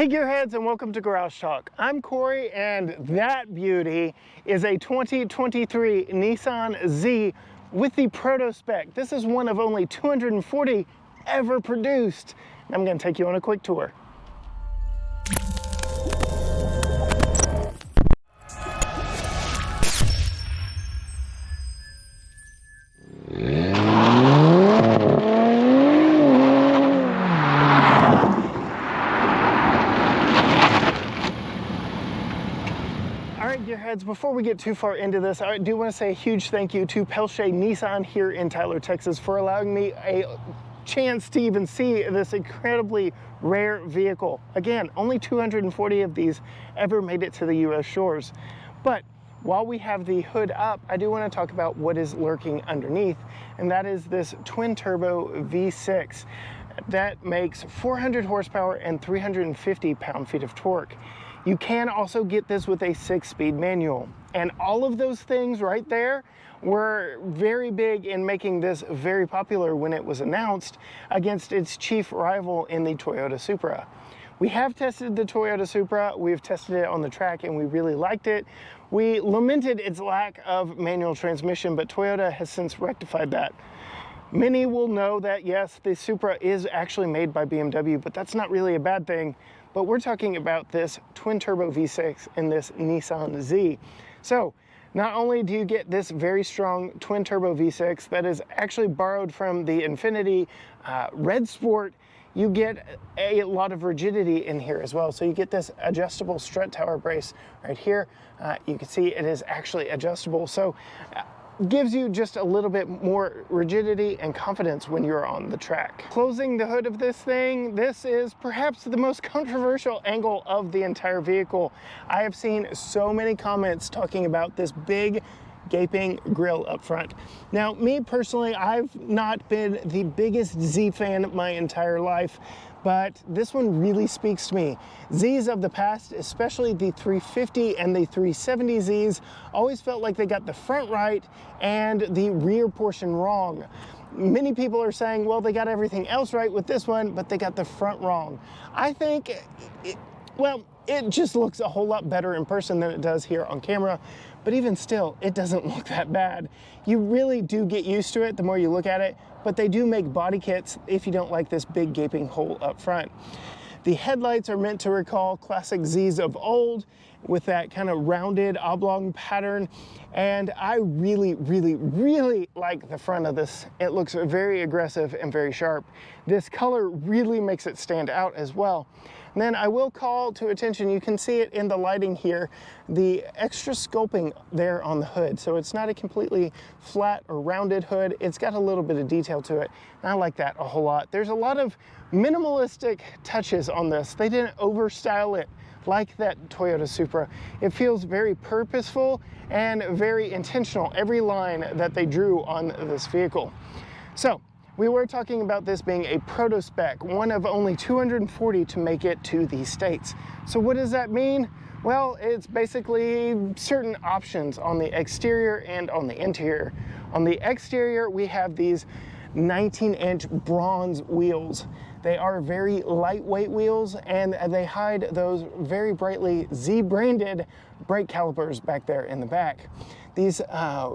Hey Gearheads, and welcome to Garage Talk. I'm Corey, and that beauty is a 2023 Nissan Z with the Proto Spec. This is one of only 240 ever produced. I'm going to take you on a quick tour. Gearheads, before we get too far into this, I do want to say a huge thank you to Pelche Nissan here in Tyler, Texas for allowing me a chance to even see this incredibly rare vehicle. Again, only 240 of these ever made it to the US shores. But while we have the hood up, I do want to talk about what is lurking underneath, and that is this twin turbo V6 that makes 400 horsepower and 350 pound-feet of torque. You can also get this with a 6-speed manual. And all of those things right there were very big in making this very popular when it was announced against its chief rival in the Toyota Supra. We have tested the Toyota Supra, we've tested it on the track, and we really liked it. We lamented its lack of manual transmission, but Toyota has since rectified that. Many will know that yes, the Supra is actually made by BMW, but that's not really a bad thing. But we're talking about this twin turbo V6 in this Nissan Z. So not only do you get this very strong twin turbo V6 that is actually borrowed from the Infiniti Red Sport, you get a lot of rigidity in here as well. So you get this adjustable strut tower brace right here. You can see it is actually adjustable. So gives you just a little bit more rigidity and confidence when you're on the track. Closing the hood of this thing, this is perhaps the most controversial angle of the entire vehicle. I have seen so many comments talking about this big gaping grille up front. Now, me personally, I've not been the biggest Z fan my entire life, but this one really speaks to me. Zs of the past, especially the 350 and the 370 Zs, always felt like they got the front right and the rear portion wrong. Many people are saying, well, they got everything else right with this one, but they got the front wrong. I think, it just looks a whole lot better in person than it does here on camera, but even still, it doesn't look that bad. You really do get used to it the more you look at it, but they do make body kits if you don't like this big gaping hole up front. The headlights are meant to recall classic Zs of old with that kind of rounded oblong pattern, and I really, really, really like the front of this. It looks very aggressive and very sharp. This color really makes it stand out as well. And then I will call to attention, you can see it in the lighting here, the extra sculpting there on the hood. So it's not a completely flat or rounded hood. It's got a little bit of detail to it. And I like that a whole lot. There's a lot of minimalistic touches on this. They didn't overstyle it like that Toyota Supra. It feels very purposeful and very intentional, every line that they drew on this vehicle. So, we were talking about this being a Proto Spec, one of only 240 to make it to the States. So what does that mean? Well, it's basically certain options on the exterior and on the interior. On the exterior, we have these 19-inch bronze wheels. They are very lightweight wheels, and they hide those very brightly Z-branded brake calipers back there in the back. These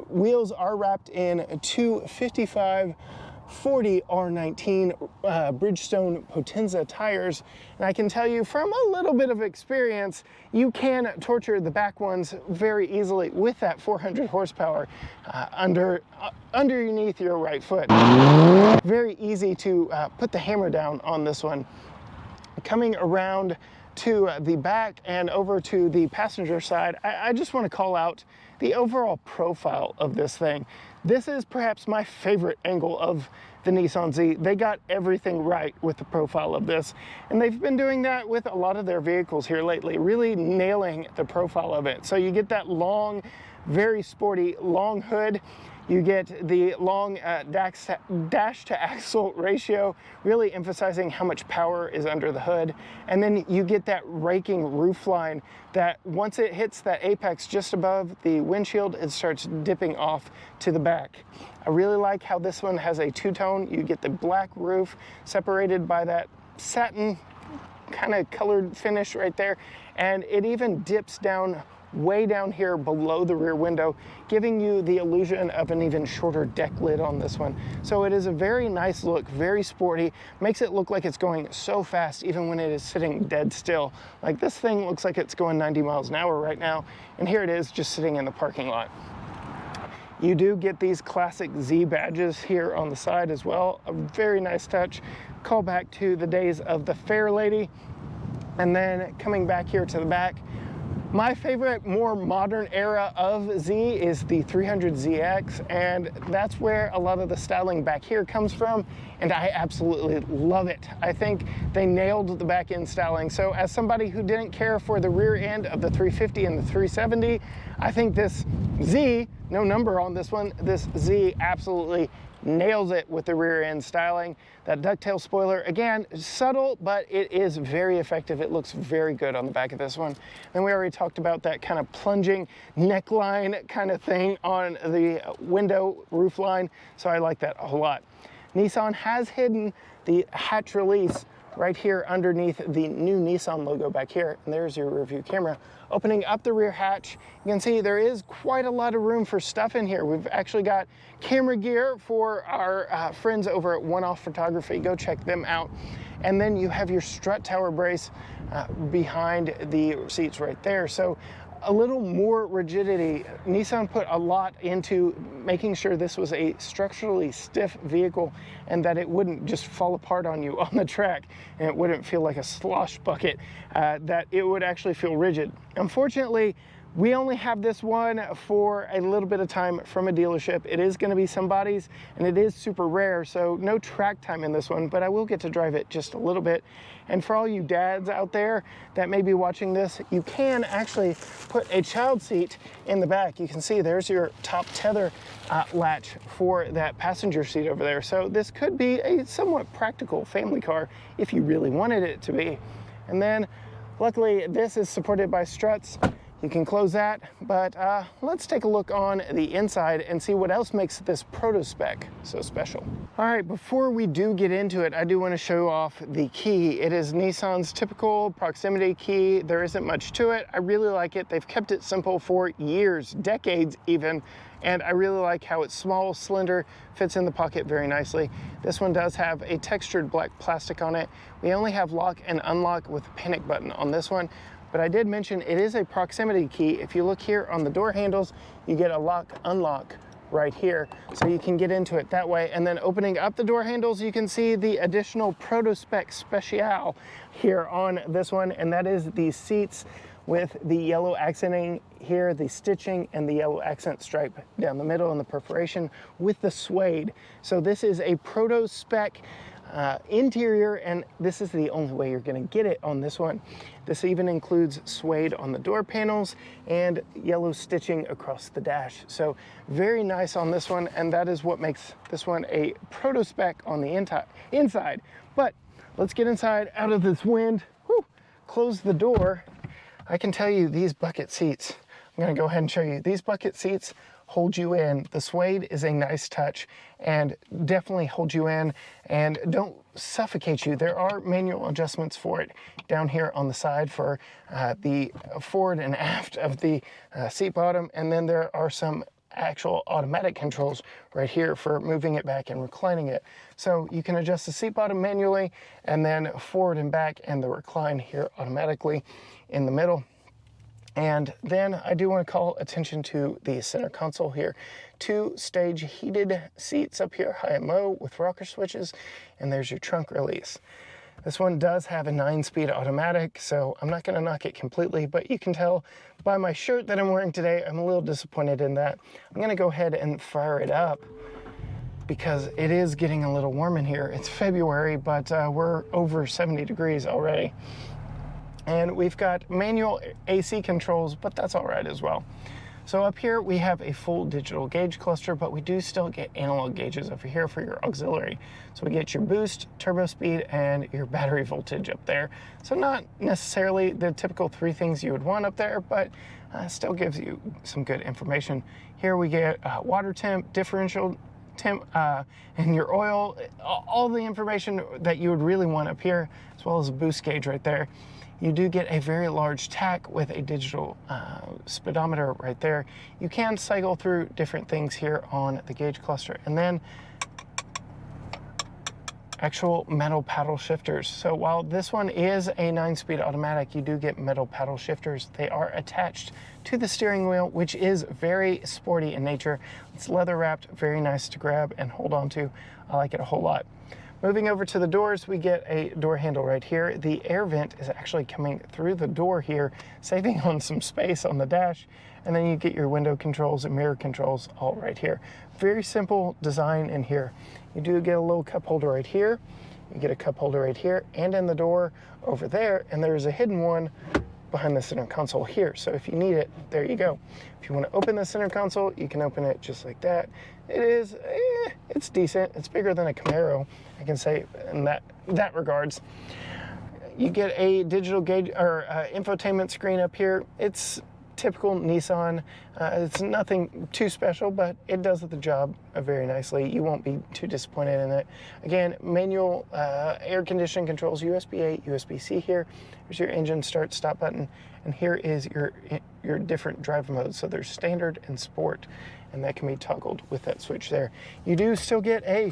wheels are wrapped in 255 40 R19 Bridgestone Potenza tires, and I can tell you from a little bit of experience, you can torture the back ones very easily with that 400 horsepower underneath your right foot. Very easy to put the hammer down on this one. Coming around to the back and over to the passenger side, I just want to call out the overall profile of this thing. This is perhaps my favorite angle of the Nissan Z. They got everything right with the profile of this, and they've been doing that with a lot of their vehicles here lately, really nailing the profile of it. So you get that long, very sporty long hood. You get the long dash to axle ratio, really emphasizing how much power is under the hood. And then you get that raking roofline that once it hits that apex just above the windshield, it starts dipping off to the back. I really like how this one has a two-tone. You get the black roof separated by that satin kind of colored finish right there. And it even dips down way down here below the rear window, giving you the illusion of an even shorter deck lid on this one. So it is a very nice look, very sporty, makes it look like it's going so fast even when it is sitting dead still. Like this thing looks like it's going 90 miles an hour right now, and here it is just sitting in the parking lot. You do get these classic Z badges here on the side as well, a very nice touch. Call back to the days of the Fair Lady. And then coming back here to the back, my favorite more modern era of Z is the 300ZX, and that's where a lot of the styling back here comes from, and I absolutely love it. I think they nailed the back end styling. So as somebody who didn't care for the rear end of the 350 and the 370, I think this Z, no number on this one, this Z absolutely nails it with the rear end styling. That ducktail spoiler, again, subtle, but it is very effective. It looks very good on the back of this one. And we already talked about that kind of plunging neckline kind of thing on the window roof line, so I like that a whole lot. Nissan has hidden the hatch release right here underneath the new Nissan logo back here, and there's your rear view camera. Opening up the rear hatch, you can see there is quite a lot of room for stuff in here. We've actually got camera gear for our friends over at One Off Photography. Go check them out. And then you have your strut tower brace behind the seats right there. So a little more rigidity. Nissan put a lot into making sure this was a structurally stiff vehicle and that it wouldn't just fall apart on you on the track and it wouldn't feel like a slosh bucket, that it would actually feel rigid. Unfortunately, we only have this one for a little bit of time from a dealership. It is going to be somebody's, and it is super rare, so no track time in this one, but I will get to drive it just a little bit. And for all you dads out there that may be watching this, you can actually put a child seat in the back. You can see there's your top tether latch for that passenger seat over there. So this could be a somewhat practical family car if you really wanted it to be. And then luckily this is supported by struts. You can close that, but let's take a look on the inside and see what else makes this Proto Spec so special. All right, before we do get into it, I do want to show off the key. It is Nissan's typical proximity key. There isn't much to it. I really like it. They've kept it simple for years, decades even, and I really like how it's small, slender, fits in the pocket very nicely. This one does have a textured black plastic on it. We only have lock and unlock with a panic button on this one. But I did mention it is a proximity key. If you look here on the door handles, you get a lock unlock right here, so you can get into it that way. And then opening up the door handles, you can see the additional Proto Spec Special here on this one, and that is the seats with the yellow accenting here, the stitching, and the yellow accent stripe down the middle and the perforation with the suede. So this is a Proto Spec interior, and this is the only way you're going to get it on this one. This even includes suede on the door panels and yellow stitching across the dash. So very nice on this one, and that is what makes this one a Proto Spec on the inside. But let's get inside out of this wind. Whew, close the door. I can tell you these bucket seats, I'm going to go ahead and show you. These bucket seats hold you in. The suede is a nice touch and definitely hold you in and don't suffocate you. There are manual adjustments for it down here on the side for the forward and aft of the seat bottom, and then there are some actual automatic controls right here for moving it back and reclining it. So you can adjust the seat bottom manually and then forward and back, and the recline here automatically in the middle. And then I do want to call attention to the center console here. 2-stage heated seats up here, high and low, with rocker switches, and there's your trunk release. This one does have a 9-speed automatic, so I'm not going to knock it completely, but you can tell by my shirt that I'm wearing today, I'm a little disappointed in that. I'm going to go ahead and fire it up because it is getting a little warm in here. It's February, but we're over 70 degrees already. And we've got manual AC controls, but that's all right as well. So up here we have a full digital gauge cluster, but we do still get analog gauges over here for your auxiliary. So we get your boost, turbo speed, and your battery voltage up there. So not necessarily the typical 3 things you would want up there, but still gives you some good information. Here we get water temp, differential and your oil, all the information that you would really want up here, as well as a boost gauge right there. You do get a very large tach with a digital speedometer right there. You can cycle through different things here on the gauge cluster. And then actual metal paddle shifters. So while this one is a 9-speed automatic, you do get metal paddle shifters. They are attached to the steering wheel, which is very sporty in nature. It's leather wrapped, very nice to grab and hold on to. I like it a whole lot. Moving over to the doors, we get a door handle right here. The air vent is actually coming through the door here, saving on some space on the dash. And then you get your window controls and mirror controls all right here. Very simple design in here. You do get a little cup holder right here. You get a cup holder right here and in the door over there. And there's a hidden one behind the center console here. So if you need it, there you go. If you want to open the center console, you can open it just like that. It is, it's decent. It's bigger than a Camaro, I can say in that regards. You get a digital gauge or infotainment screen up here. It's typical Nissan. It's nothing too special, but it does the job very nicely. You won't be too disappointed in it. Again, manual air conditioning controls, USB-A, USB-C here. Here's your engine start stop button, and here is your different drive modes. So there's standard and sport, and that can be toggled with that switch there. You do still get a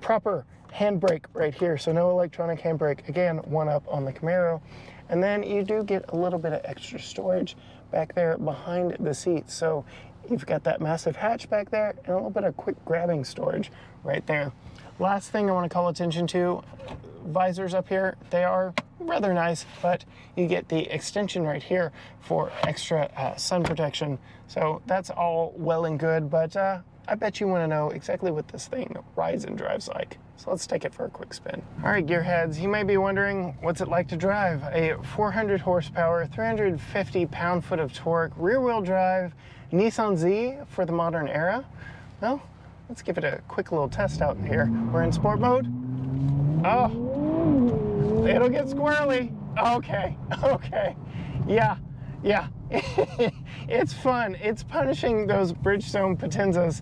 proper handbrake right here, so no electronic handbrake. Again, one up on the Camaro. And then you do get a little bit of extra storage back there behind the seat. So you've got that massive hatch back there and a little bit of quick grabbing storage right there. Last thing I want to call attention to, visors up here. They are rather nice, but you get the extension right here for extra sun protection. So that's all well and good, but I bet you want to know exactly what this thing rides and drives like. So let's take it for a quick spin. All right, gearheads, you may be wondering, what's it like to drive a 400 horsepower, 350 pound-foot of torque, rear-wheel drive Nissan Z for the modern era? Well, let's give it a quick little test out in here. We're in sport mode. Oh, it'll get squirrely. Okay. Yeah. It's fun. It's punishing those Bridgestone Potenzas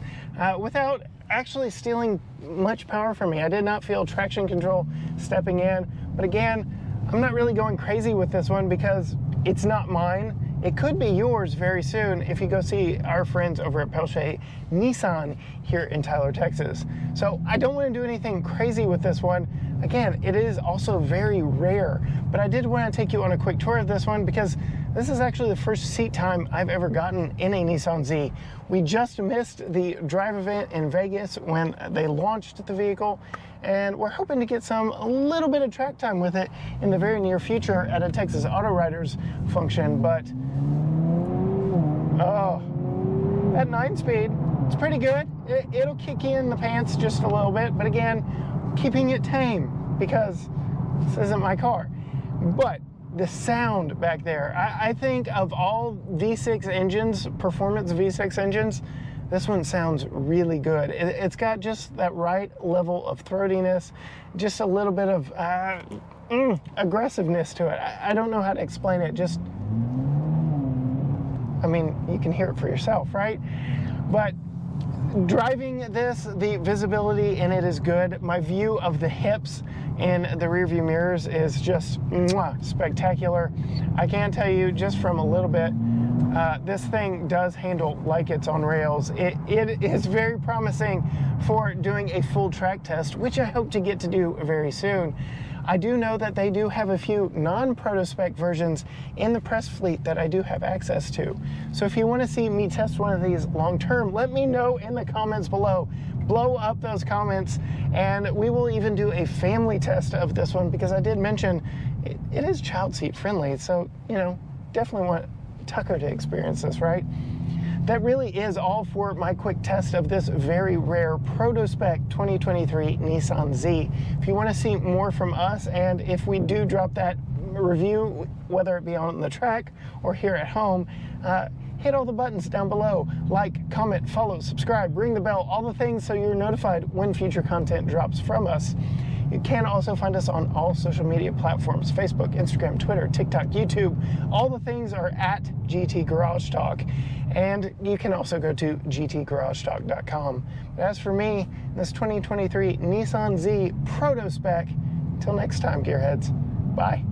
without actually stealing much power from me. I did not feel traction control stepping in, but again, I'm not really going crazy with this one because it's not mine. It could be yours very soon if you go see our friends over at Porsche Nissan here in Tyler, Texas. So I don't want to do anything crazy with this one. Again, it is also very rare, but I did want to take you on a quick tour of this one because this is actually the first seat time I've ever gotten in a Nissan Z. We just missed the drive event in Vegas when they launched the vehicle, and we're hoping to get a little bit of track time with it in the very near future at a Texas Auto Riders function. But oh, that 9-speed, it's pretty good. It'll kick you in the pants just a little bit, but again, keeping it tame because this isn't my car. But the sound back there, I think of all V6 engines, performance V6 engines, this one sounds really good. It's got just that right level of throatiness, just a little bit of aggressiveness to it. I don't know how to explain it. Just, I mean, you can hear it for yourself, right? But driving this, the visibility in it is good. My view of the hips in the rear view mirrors is just spectacular. I can tell you just from a little bit, this thing does handle like it's on rails. It is very promising for doing a full track test, which I hope to get to do very soon. I do know that they do have a few non-Proto Spec versions in the press fleet that I do have access to. So if you want to see me test one of these long term, let me know in the comments below. Blow up those comments, and we will even do a family test of this one because I did mention it is child seat friendly. So, you know, definitely want Tucker to experience this, right? That really is all for my quick test of this very rare Proto Spec 2023 Nissan Z. If you want to see more from us, and if we do drop that review, whether it be on the track or here at home, hit all the buttons down below. Like, comment, follow, subscribe, ring the bell, all the things so you're notified when future content drops from us. You can also find us on all social media platforms: Facebook, Instagram, Twitter, TikTok, YouTube. All the things are at GT Garage Talk. And you can also go to gtgaragetalk.com. But as for me, this 2023 Nissan Z Proto Spec, until next time, gearheads, bye.